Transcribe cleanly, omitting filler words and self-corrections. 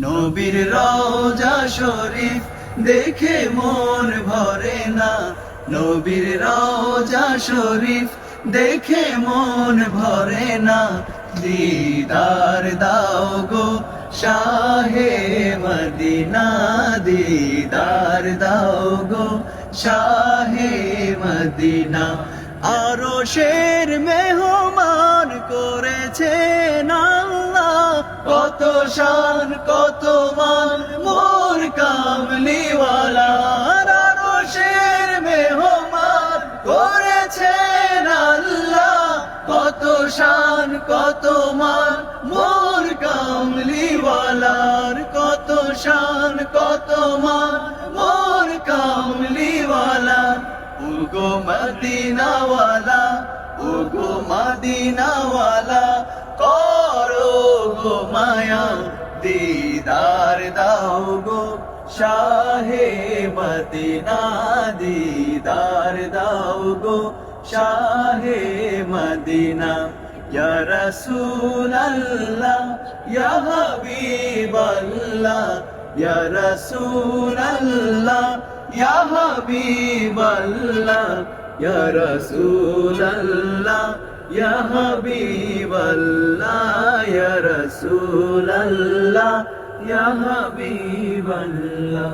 নবীর রওজা শরীফ দেখে মন ভরে না, নবীর রওজা শরীফ দেখে মন ভরে না। দিদার দাও গো শাহে মদিনা, দিদার দাও গো শাহে মদিনা। আরশের মেহমান করেছেন আল্লাহ, কত শান কত মান মোর কামলিওয়ালা। আরশের মেহমান করেছেন আল্লাহ, কত শান কত মান মোর কামলিওয়ালার, কত শান কত মান মোর কামলিওয়ালা। ওগো মদিনাওয়ালা, ওগো মদিনাওয়ালা, করো গো মায়া, দিদার দাও গো শাহে মদিনা, দিদার দাও গো শাহে মদিনা। ইয়া রাসূলাল্লাহ ইয়া হাবিবাল্লাহ, ইয়া রাসূলাল্লাহ ইয়া হাবিবাল্লাহ, ইয়া রাসূলাল্লাহ ইয়া হাবিবাল্লাহ, ইয়া রাসূলাল্লাহ ইয়া হাবিবাল্লাহ।